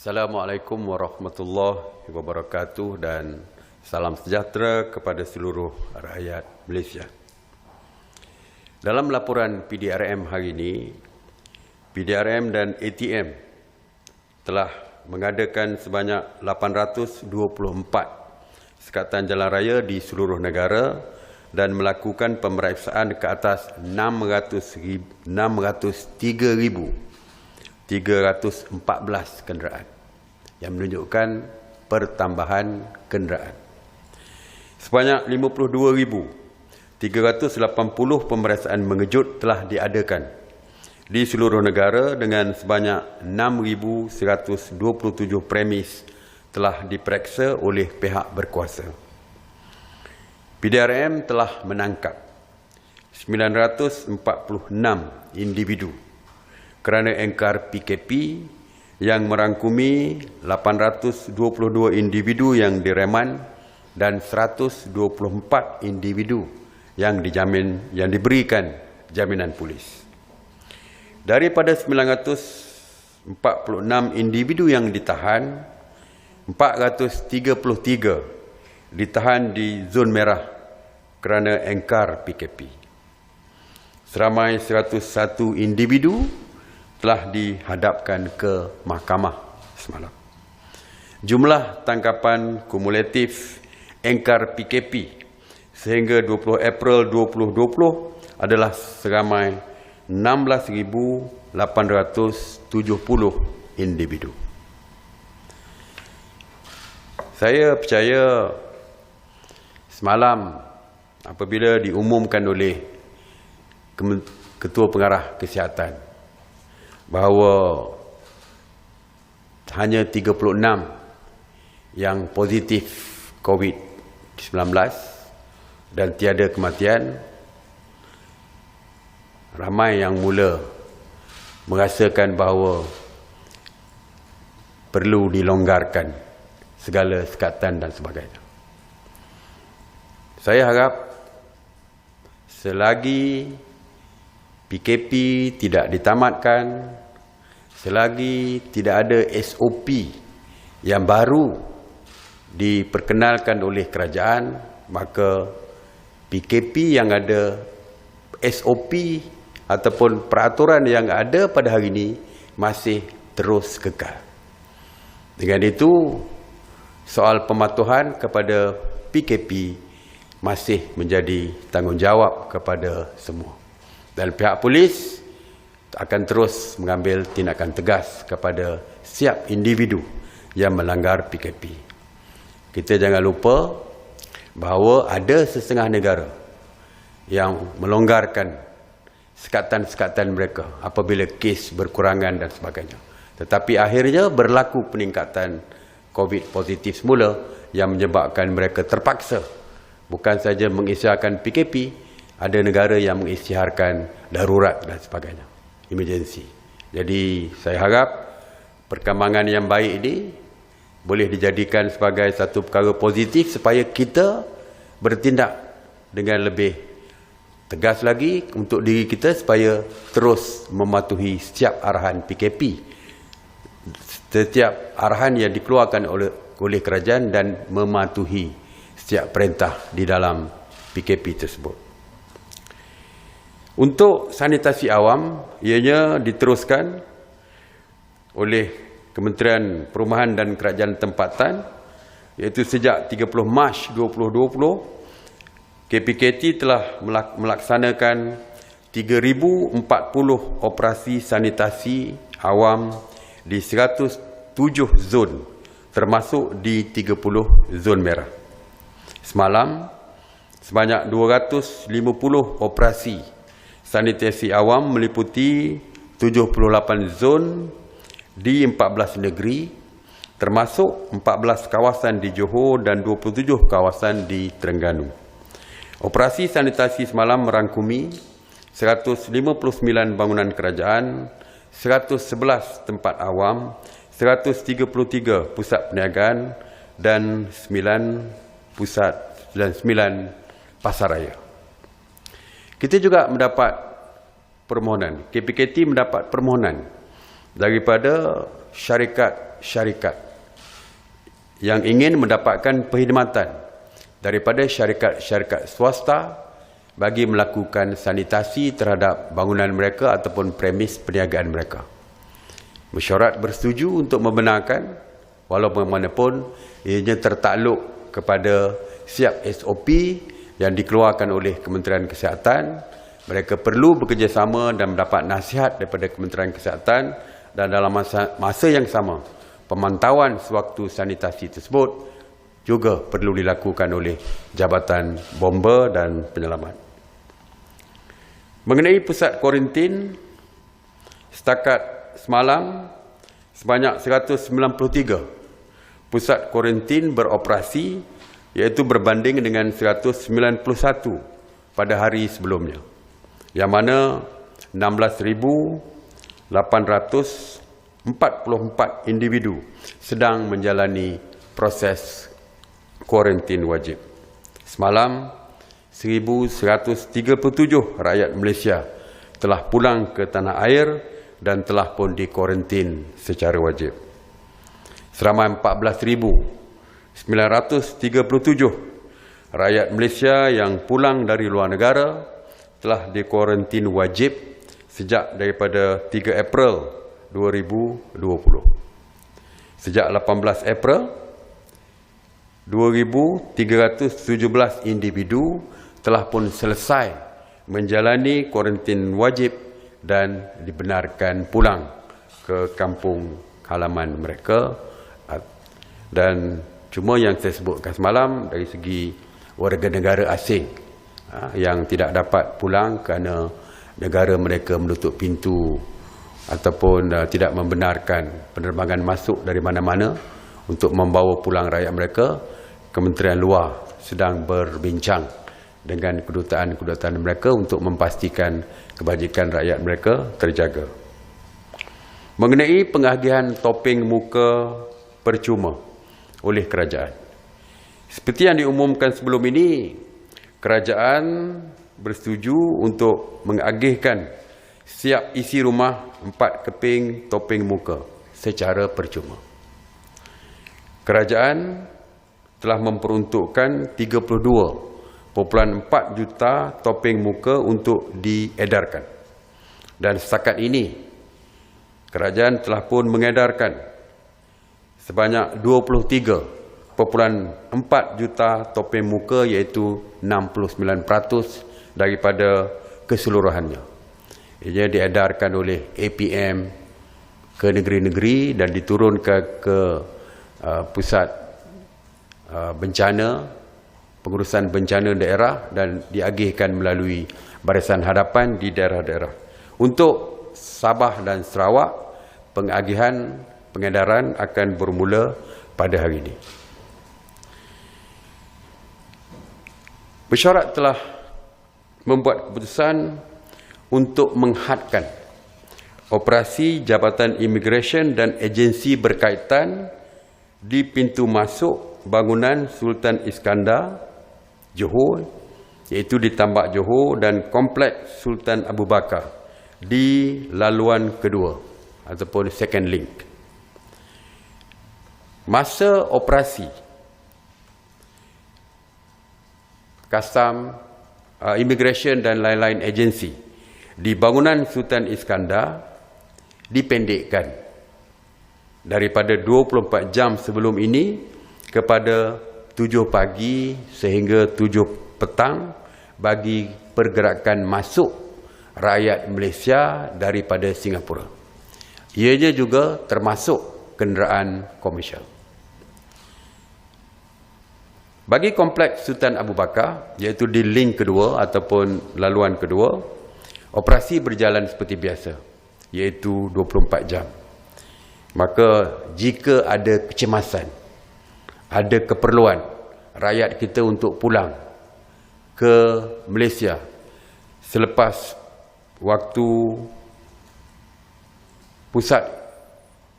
Assalamualaikum warahmatullahi wabarakatuh dan salam sejahtera kepada seluruh rakyat Malaysia. Dalam laporan PDRM hari ini, PDRM dan ATM telah mengadakan sebanyak 824 sekatan jalan raya di seluruh negara dan melakukan pemeriksaan ke atas 603,314 kenderaan yang menunjukkan pertambahan kenderaan. Sebanyak 52,380 pemeriksaan mengejut telah diadakan di seluruh negara dengan sebanyak 6,127 premis telah diperiksa oleh pihak berkuasa. PDRM telah menangkap 946 individu kerana engkar PKP yang merangkumi 822 individu yang direman dan 124 individu yang diberikan jaminan polis. Daripada 946 individu yang ditahan, 433 ditahan di zon merah kerana engkar PKP. Seramai 101 individu telah dihadapkan ke mahkamah semalam. Jumlah tangkapan kumulatif engkar PKP sehingga 20 April 2020 adalah seramai 16,870 individu. Saya percaya semalam apabila diumumkan oleh Ketua Pengarah Kesihatan bahawa hanya 36 yang positif COVID-19 dan tiada kematian, ramai yang mula merasakan bahawa perlu dilonggarkan segala sekatan dan sebagainya. Saya harap selagi PKP tidak ditamatkan, selagi tidak ada SOP yang baru diperkenalkan oleh kerajaan, maka PKP yang ada SOP ataupun peraturan yang ada pada hari ini masih terus kekal. Dengan itu, soal pematuhan kepada PKP masih menjadi tanggungjawab kepada semua. Dan pihak polis akan terus mengambil tindakan tegas kepada setiap individu yang melanggar PKP. Kita jangan lupa bahawa ada setengah negara yang melonggarkan sekatan-sekatan mereka apabila kes berkurangan dan sebagainya. Tetapi akhirnya berlaku peningkatan COVID positif semula yang menyebabkan mereka terpaksa bukan saja mengisytiharkan PKP, ada negara yang mengisytiharkan darurat dan sebagainya, emergency. Jadi saya harap perkembangan yang baik ini boleh dijadikan sebagai satu perkara positif supaya kita bertindak dengan lebih tegas lagi untuk diri kita supaya terus mematuhi setiap arahan PKP, setiap arahan yang dikeluarkan oleh kerajaan dan mematuhi setiap perintah di dalam PKP tersebut. Untuk sanitasi awam, ianya diteruskan oleh Kementerian Perumahan dan Kerajaan Tempatan, iaitu sejak 30 Mac 2020, KPKT telah melaksanakan 3,040 operasi sanitasi awam di 107 zon, termasuk di 30 zon merah. Semalam, sebanyak 250 operasi sanitasi awam meliputi 78 zon di 14 negeri, termasuk 14 kawasan di Johor dan 27 kawasan di Terengganu. Operasi sanitasi semalam merangkumi 159 bangunan kerajaan, 111 tempat awam, 133 pusat perniagaan dan 9 pasar raya. Kita juga mendapat permohonan, KPKT mendapat permohonan daripada syarikat syarikat yang ingin mendapatkan perkhidmatan daripada syarikat-syarikat swasta bagi melakukan sanitasi terhadap bangunan mereka ataupun premis perniagaan mereka. Mesyuarat bersetuju untuk membenarkan walaupun bagaimanapun ianya tertakluk kepada siap SOP yang dikeluarkan oleh Kementerian Kesihatan. Mereka perlu bekerjasama dan mendapat nasihat daripada Kementerian Kesihatan, dan dalam masa yang sama pemantauan sewaktu sanitasi tersebut juga perlu dilakukan oleh Jabatan Bomba dan Penyelamat. Mengenai pusat kuarantin, setakat semalam sebanyak 193 pusat kuarantin beroperasi, iaitu berbanding dengan 191 pada hari sebelumnya, yang mana 16,844 individu sedang menjalani proses kuarantin wajib. Semalam 1,137 rakyat Malaysia telah pulang ke tanah air dan telah pun dikuarantin secara wajib. Seramai 14,937 rakyat Malaysia yang pulang dari luar negara telah dikuarantin wajib sejak daripada 3 April 2020. Sejak 18 April, 2,317 individu telah pun selesai menjalani kuarantin wajib dan dibenarkan pulang ke kampung halaman mereka. Dan cuma yang saya sebutkan semalam dari segi warga negara asing yang tidak dapat pulang kerana negara mereka menutup pintu ataupun tidak membenarkan penerbangan masuk dari mana-mana untuk membawa pulang rakyat mereka. Kementerian Luar sedang berbincang dengan kedutaan-kedutaan mereka untuk memastikan kebajikan rakyat mereka terjaga. Mengenai pengagihan topeng muka percuma oleh kerajaan, seperti yang diumumkan sebelum ini, kerajaan bersetuju untuk mengagihkan siap isi rumah 4 keping topeng muka secara percuma. Kerajaan telah memperuntukkan 32,4 juta topeng muka untuk diedarkan. Dan setakat ini, kerajaan telah pun mengedarkan sebanyak 23,4 juta topeng muka, iaitu 69% daripada keseluruhannya. Ia diedarkan oleh APM ke negeri-negeri dan diturunkan ke pusat bencana, pengurusan bencana daerah, dan diagihkan melalui Barisan Hadapan di daerah-daerah. Untuk Sabah dan Sarawak, pengedaran akan bermula pada hari ini. Mesyuarat telah membuat keputusan untuk menghadkan operasi Jabatan Imigresen dan agensi berkaitan di pintu masuk bangunan Sultan Iskandar, Johor, iaitu di Tambak Johor, dan Kompleks Sultan Abu Bakar di laluan kedua ataupun second link. Masa operasi Kastam, Imigresen dan lain-lain agensi di bangunan Sultan Iskandar dipendekkan daripada 24 jam sebelum ini kepada 7 pagi sehingga 7 petang bagi pergerakan masuk rakyat Malaysia daripada Singapura. Ianya juga termasuk kenderaan komersial. Bagi Kompleks Sultan Abu Bakar, iaitu di link kedua ataupun laluan kedua, operasi berjalan seperti biasa, iaitu 24 jam. Maka jika ada kecemasan, ada keperluan rakyat kita untuk pulang ke Malaysia selepas waktu pusat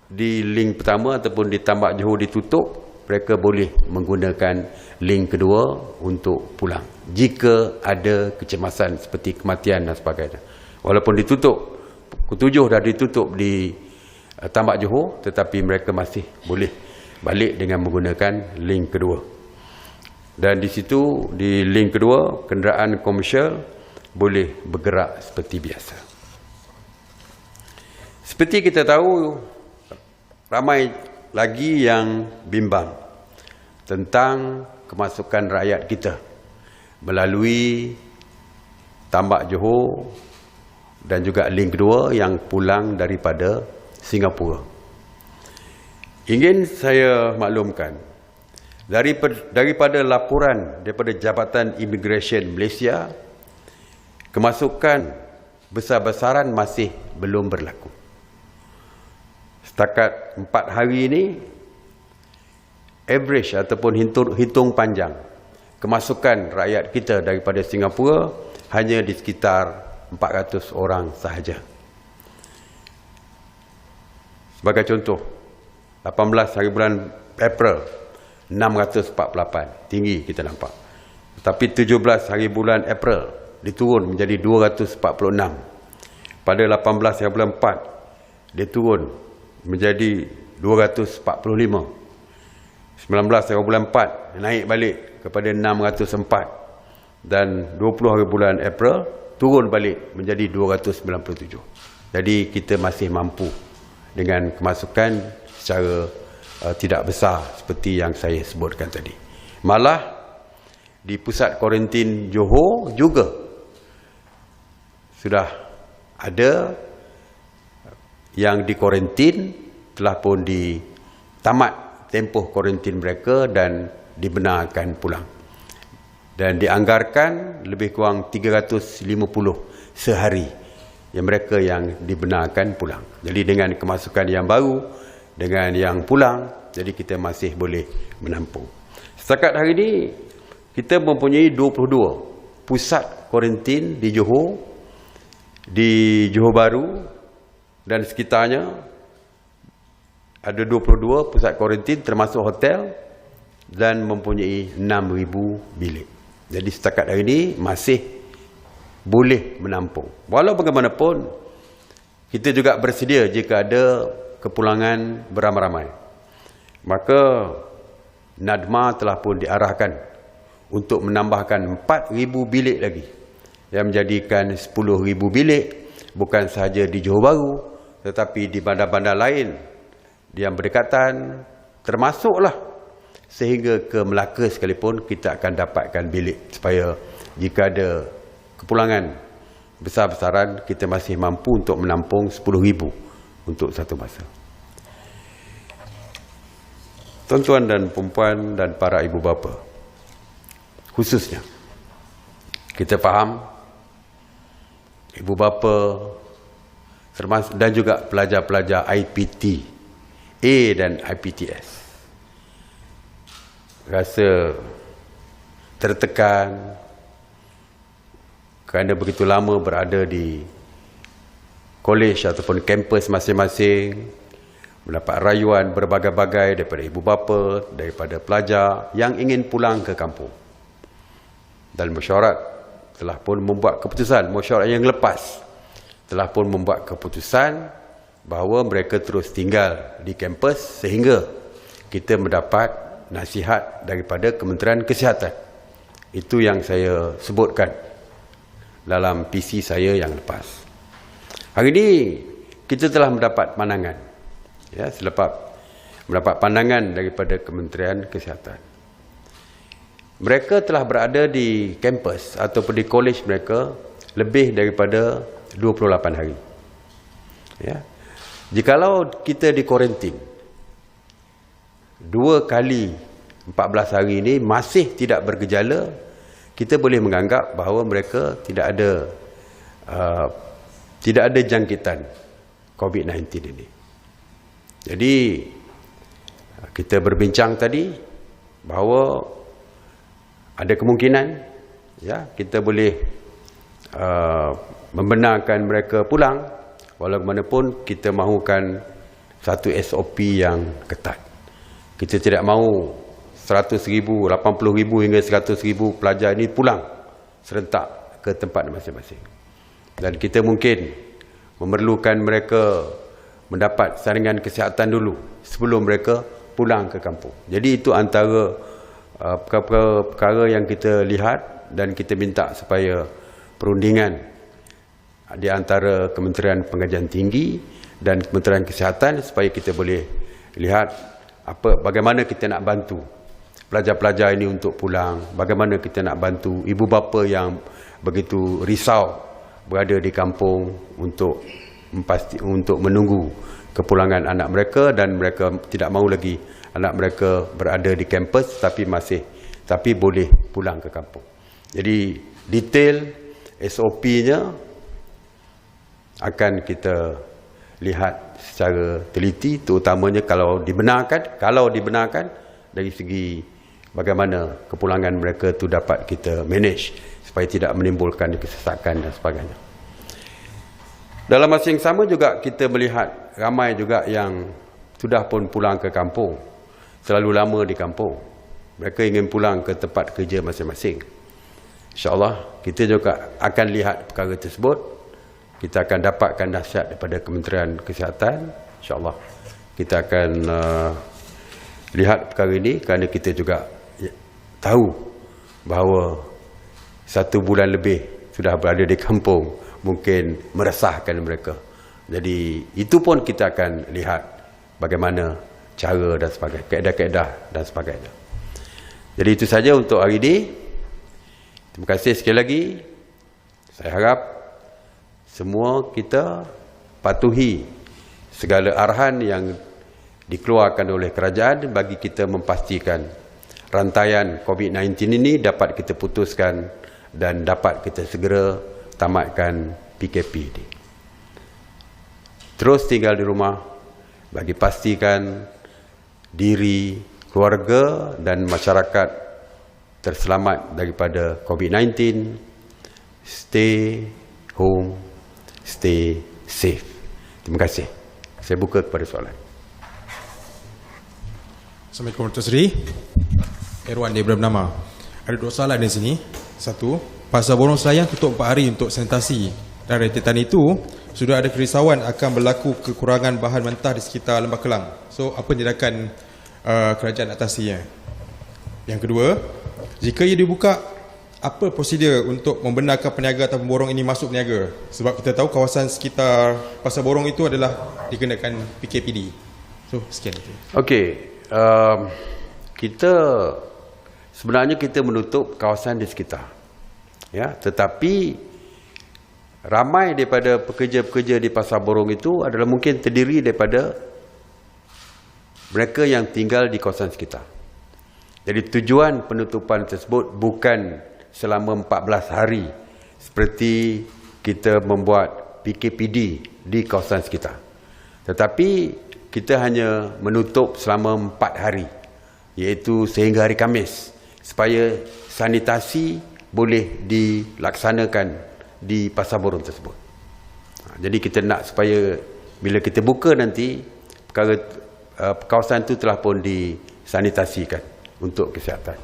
di link pertama ataupun di Tambak Johor ditutup, mereka boleh menggunakan link kedua untuk pulang jika ada kecemasan seperti kematian dan sebagainya. Walaupun ditutup, pukul 7 dah ditutup di Tambak Johor, tetapi mereka masih boleh balik dengan menggunakan link kedua. Dan di situ, di link kedua, kenderaan komersial boleh bergerak seperti biasa. Seperti kita tahu, ramai lagi yang bimbang tentang kemasukan rakyat kita melalui Tambak Johor dan juga link kedua yang pulang daripada Singapura. Ingin saya maklumkan, daripada laporan daripada Jabatan Imigresen Malaysia, kemasukan besar-besaran masih belum berlaku. Setakat 4 hari ini, average ataupun hitung panjang kemasukan rakyat kita daripada Singapura hanya di sekitar 400 orang sahaja. Sebagai contoh, 18 hari bulan April 648, tinggi kita nampak. Tapi 17 hari bulan April diturun menjadi 246. Pada 18 hari bulan 4 dia turun menjadi 245. 19 hari bulan 4 naik balik kepada 604. Dan 20 hari bulan April turun balik menjadi 297. Jadi kita masih mampu dengan kemasukan secara tidak besar seperti yang saya sebutkan tadi. Malah di pusat kuarantin Johor juga sudah ada yang dikuarantin, telah pun ditamat tempoh kuarantin mereka dan dibenarkan pulang. Dan dianggarkan lebih kurang 350 sehari yang mereka yang dibenarkan pulang. Jadi dengan kemasukan yang baru, dengan yang pulang, jadi kita masih boleh menampung. Setakat hari ini, kita mempunyai 22 pusat kuarantin di Johor, di Johor Bahru dan sekitarnya. Ada 22 pusat kuarantin termasuk hotel dan mempunyai 6,000 bilik. Jadi setakat hari ini masih boleh menampung. Walau bagaimanapun, kita juga bersedia jika ada kepulangan beramai-ramai. Maka NADMA telah pun diarahkan untuk menambahkan 4,000 bilik lagi, yang menjadikan 10,000 bilik bukan sahaja di Johor Bahru, tetapi di bandar-bandar lain yang berdekatan, termasuklah sehingga ke Melaka sekalipun kita akan dapatkan bilik, supaya jika ada kepulangan besar-besaran kita masih mampu untuk menampung 10,000 untuk satu masa. Tuan-tuan dan puan dan para ibu bapa, khususnya kita faham ibu bapa dan juga pelajar-pelajar IPT A dan IPTS rasa tertekan kerana begitu lama berada di kolej ataupun kampus masing-masing, mendapat rayuan berbagai-bagai daripada ibu bapa, daripada pelajar yang ingin pulang ke kampung. Dan mesyuarat telah pun membuat keputusan, mesyuarat yang lepas telah pun membuat keputusan bahawa mereka terus tinggal di kampus sehingga kita mendapat nasihat daripada Kementerian Kesihatan. Itu yang saya sebutkan dalam PC saya yang lepas. Hari ini kita telah mendapat pandangan, ya, selepas mendapat pandangan daripada Kementerian Kesihatan. Mereka telah berada di kampus ataupun di kolej mereka lebih daripada 28 hari. Ya. Jikalau kita di kuarantin 2 kali 14 hari ini masih tidak bergejala, kita boleh menganggap bahawa mereka tidak ada jangkitan COVID-19 ini. Jadi kita berbincang tadi bahawa ada kemungkinan, ya, kita boleh membenarkan mereka pulang, walaupun kita mahukan satu SOP yang ketat. Kita tidak mahu 100,000, 80,000 hingga 100,000 pelajar ini pulang serentak ke tempat masing-masing. Dan kita mungkin memerlukan mereka mendapat saringan kesihatan dulu sebelum mereka pulang ke kampung. Jadi itu antara perkara yang kita lihat dan kita minta supaya perundingan di antara Kementerian Pengajian Tinggi dan Kementerian Kesihatan supaya kita boleh lihat bagaimana kita nak bantu pelajar-pelajar ini untuk pulang, bagaimana kita nak bantu ibu bapa yang begitu risau berada di kampung untuk menunggu kepulangan anak mereka dan mereka tidak mahu lagi anak mereka berada di kampus tapi boleh pulang ke kampung. Jadi detail SOP-nya akan kita lihat secara teliti, terutamanya kalau dibenarkan dari segi bagaimana kepulangan mereka itu dapat kita manage supaya tidak menimbulkan kesesakan dan sebagainya. Dalam masa yang sama juga kita melihat ramai juga yang sudah pun pulang ke kampung, terlalu lama di kampung. Mereka ingin pulang ke tempat kerja masing-masing. InsyaAllah kita juga akan lihat perkara tersebut. Kita akan dapatkan nasihat daripada Kementerian Kesihatan. InsyaAllah kita akan lihat perkara ini kerana kita juga tahu bahawa 1 bulan lebih sudah berada di kampung mungkin meresahkan mereka. Jadi itu pun kita akan lihat bagaimana cara dan sebagainya, kaedah-kaedah dan sebagainya. Jadi itu saja untuk hari ini. Terima kasih sekali lagi. Saya harap semua kita patuhi segala arahan yang dikeluarkan oleh kerajaan bagi kita memastikan rantaian COVID-19 ini dapat kita putuskan dan dapat kita segera tamatkan PKP ini. Terus tinggal di rumah bagi pastikan diri, keluarga dan masyarakat terselamat daripada COVID-19. Stay home, stay safe. Terima kasih. Saya buka kepada soalan. Assalamualaikum Datuk Seri. Erwan daripada Bernama. Ada 2 soalan di sini. Satu, Pasar Borong Selayang tutup 4 hari untuk sanitasi. Dan rentetan itu, sudah ada kerisauan akan berlaku kekurangan bahan mentah di sekitar Lembah Kelang. So, apa tindakan kerajaan atasinya? Yang kedua, jika ia dibuka, apa prosedur untuk membenarkan peniaga atau pemborong ini masuk niaga? Sebab kita tahu kawasan sekitar Pasar Borong itu adalah dikenakan PKPD. So, sekian itu. Okey. Sebenarnya kita menutup kawasan di sekitar. Ya, tetapi ramai daripada pekerja-pekerja di Pasar Borong itu adalah mungkin terdiri daripada mereka yang tinggal di kawasan sekitar. Jadi tujuan penutupan tersebut bukan selama 14 hari seperti kita membuat PKPD di kawasan sekitar. Tetapi kita hanya menutup selama 4 hari, iaitu sehingga hari Khamis, supaya sanitasi boleh dilaksanakan di Pasar Borong tersebut. Jadi kita nak supaya bila kita buka nanti, kawasan itu telah pun disanitasikan untuk kesihatan.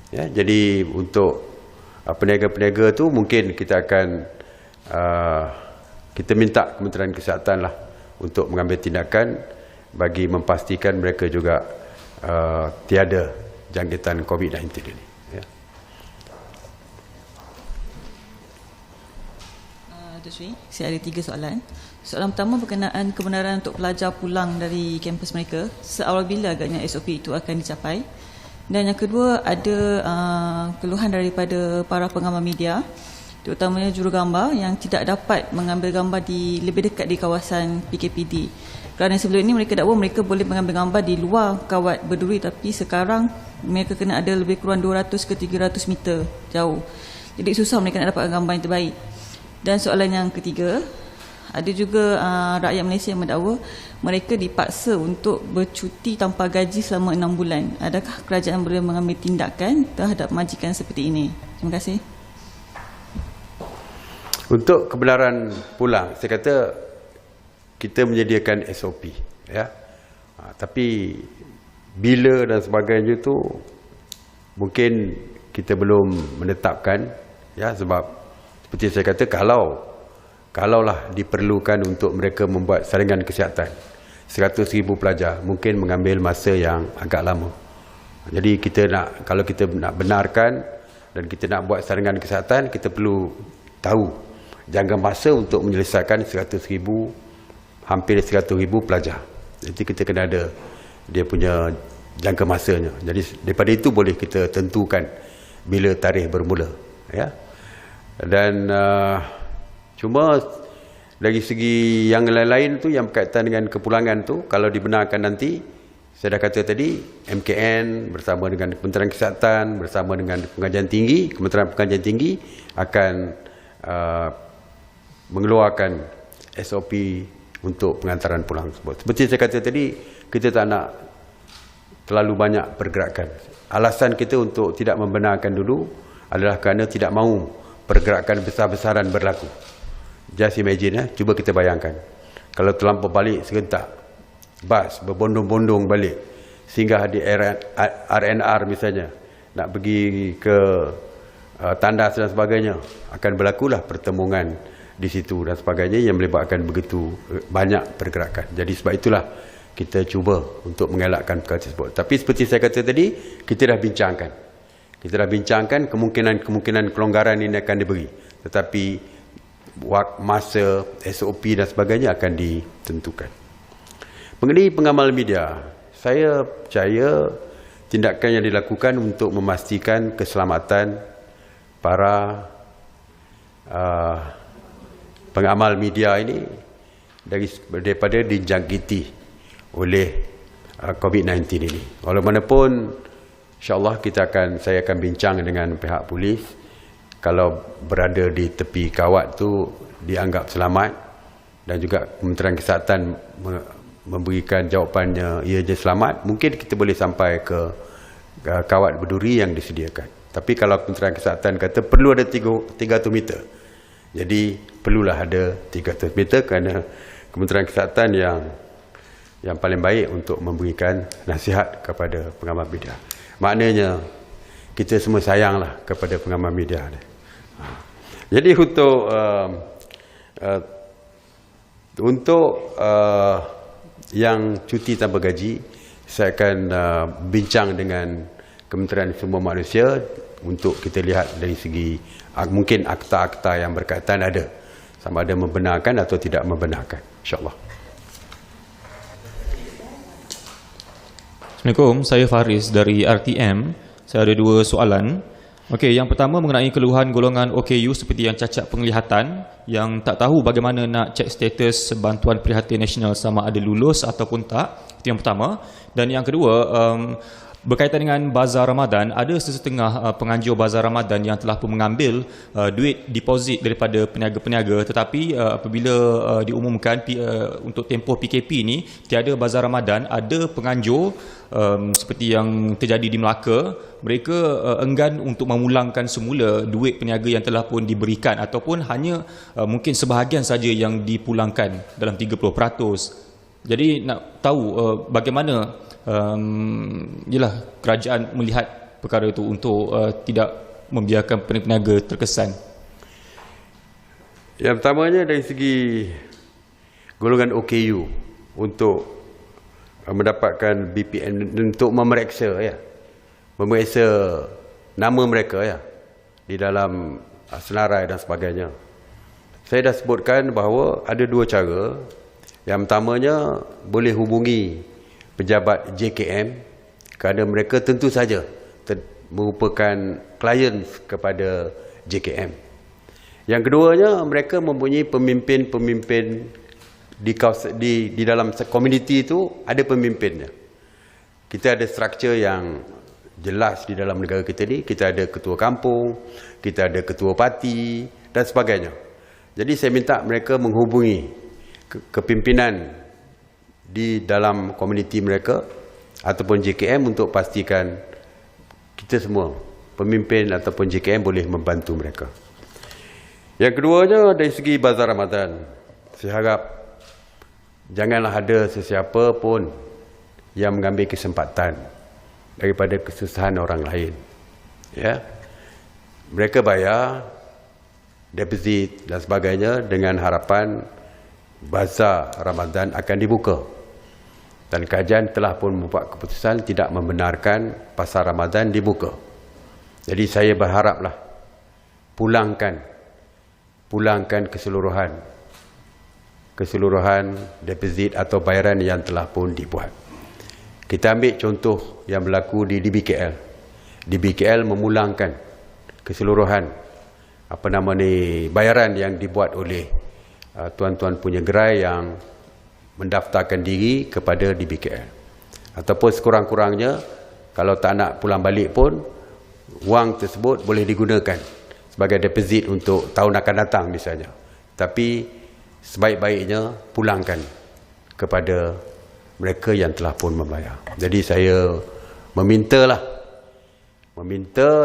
Ya, jadi untuk peniaga-peniaga tu mungkin kita akan kita minta Kementerian Kesihatan lah untuk mengambil tindakan bagi memastikan mereka juga tiada jangkitan COVID-19 ini. Ya. Datuk Seri, saya ada 3 soalan. Soalan pertama berkenaan kebenaran untuk pelajar pulang dari kampus mereka. Seawal bila agaknya SOP itu akan dicapai? Dan yang kedua, ada keluhan daripada para penggambar media, terutamanya jurugambar yang tidak dapat mengambil gambar lebih dekat di kawasan PKPD. Kerana sebelum ini mereka dakwa mereka boleh mengambil gambar di luar kawat berduri, tapi sekarang mereka kena ada lebih kurang 200 ke 300 meter jauh. Jadi susah mereka nak dapat gambar yang terbaik. Dan soalan yang ketiga, ada juga rakyat Malaysia yang mendakwa mereka dipaksa untuk bercuti tanpa gaji selama 6 bulan. Adakah kerajaan boleh mengambil tindakan terhadap majikan seperti ini? Terima kasih. Untuk kebenaran pulang, saya kata kita menyediakan SOP, ya. Tapi bila dan sebagainya tu mungkin kita belum menetapkan, ya, sebab seperti saya kata, kalau kalaulah diperlukan untuk mereka membuat saringan kesihatan 100,000 pelajar, mungkin mengambil masa yang agak lama. Jadi kalau kita nak benarkan dan kita nak buat saringan kesihatan, kita perlu tahu jangka masa untuk menyelesaikan 100,000, hampir 100,000 pelajar. Jadi kita kena ada dia punya jangka masanya. Jadi daripada itu boleh kita tentukan bila tarikh bermula, ya. Dan cuma dari segi yang lain-lain tu yang berkaitan dengan kepulangan tu, kalau dibenarkan nanti, saya dah kata tadi, MKN bersama dengan Kementerian Kesihatan, bersama dengan Pengajian Tinggi, Kementerian Pengajian Tinggi akan mengeluarkan SOP untuk pengantaran pulang tersebut. Seperti saya kata tadi, kita tak nak terlalu banyak pergerakan. Alasan kita untuk tidak membenarkan dulu adalah kerana tidak mahu pergerakan besar-besaran berlaku. Just imagine, cuba kita bayangkan. Kalau terlampau balik serentak, bas berbondong-bondong balik, sehingga di RNR misalnya, nak pergi ke tandas dan sebagainya, akan berlakulah pertemuan di situ dan sebagainya yang melibatkan begitu banyak pergerakan. Jadi sebab itulah kita cuba untuk mengelakkan perkara tersebut. Tapi seperti saya kata tadi, kita dah bincangkan. Kita dah bincangkan kemungkinan kelonggaran ini akan diberi. Tetapi masa, SOP dan sebagainya akan ditentukan. Mengenai pengamal media, saya percaya tindakan yang dilakukan untuk memastikan keselamatan para pengamal media ini daripada dijangkiti oleh COVID-19 ini. Walaupun insya-Allah saya akan bincang dengan pihak polis, kalau berada di tepi kawat tu dianggap selamat dan juga Kementerian Kesihatan memberikan jawapannya ia je selamat, mungkin kita boleh sampai ke kawat berduri yang disediakan. Tapi kalau Kementerian Kesihatan kata perlu ada 300 meter, jadi perlulah ada 300 meter kerana Kementerian Kesihatan yang paling baik untuk memberikan nasihat kepada pengamal media. Maknanya kita semua sayanglah kepada pengamal media. Jadi untuk yang cuti tanpa gaji, saya akan bincang dengan Kementerian Sumber Manusia untuk kita lihat dari segi mungkin akta-akta yang berkaitan ada, sama ada membenarkan atau tidak membenarkan, insya-Allah. Assalamualaikum, saya Faris dari RTM. Saya ada 2 soalan. Okey, yang pertama mengenai keluhan golongan OKU seperti yang cacat penglihatan yang tak tahu bagaimana nak cek status bantuan prihatin nasional sama ada lulus ataupun tak. Itu yang pertama. Dan yang kedua, berkaitan dengan Bazar Ramadan, ada sesetengah penganjur Bazar Ramadan yang telah pun mengambil duit deposit daripada peniaga-peniaga, tetapi apabila diumumkan untuk tempoh PKP ini tiada Bazar Ramadan, ada penganjur seperti yang terjadi di Melaka, mereka enggan untuk memulangkan semula duit peniaga yang telah pun diberikan ataupun hanya mungkin sebahagian saja yang dipulangkan dalam 30%. Jadi nak tahu bagaimana kerajaan melihat perkara itu untuk tidak membiarkan peniaga terkesan. Yang pertamanya dari segi golongan OKU untuk mendapatkan BPN untuk memeriksa nama mereka di dalam senarai dan sebagainya. Saya dah sebutkan bahawa ada 2 cara. Yang pertamanya boleh hubungi pejabat JKM kerana mereka tentu saja merupakan klien kepada JKM. Yang keduanya, mereka mempunyai pemimpin-pemimpin di dalam komuniti itu, ada pemimpinnya. Kita ada struktur yang jelas di dalam negara kita ni. Kita ada ketua kampung, kita ada ketua parti dan sebagainya. Jadi saya minta mereka menghubungi kepimpinan di dalam komuniti mereka ataupun JKM untuk pastikan kita semua, pemimpin ataupun JKM, boleh membantu mereka. Yang keduanya, dari segi Bazar Ramadan, saya harap janganlah ada sesiapa pun yang mengambil kesempatan daripada kesusahan orang lain. Mereka bayar deposit dan sebagainya dengan harapan bazar Ramadan akan dibuka. Dan kajian telah pun membuat keputusan tidak membenarkan pasar Ramadan dibuka. Jadi saya berharaplah pulangkan keseluruhan deposit atau bayaran yang telah pun dibuat. Kita ambil contoh yang berlaku di DBKL. DBKL memulangkan keseluruhan bayaran yang dibuat oleh tuan-tuan punya gerai yang mendaftarkan diri kepada DBKL. Ataupun sekurang-kurangnya kalau tak nak pulang balik pun wang tersebut boleh digunakan sebagai deposit untuk tahun akan datang misalnya. Tapi sebaik-baiknya pulangkan kepada mereka yang telah pun membayar. Jadi saya meminta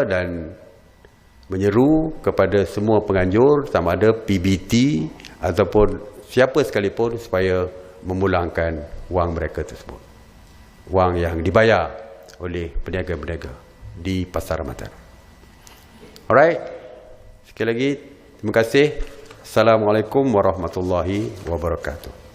dan menyeru kepada semua penganjur sama ada PBT ataupun siapa sekalipun supaya memulangkan wang mereka tersebut. Wang yang dibayar oleh peniaga-peniaga di Pasar Ramadan. Alright. Sekali lagi terima kasih. Assalamualaikum warahmatullahi wabarakatuh.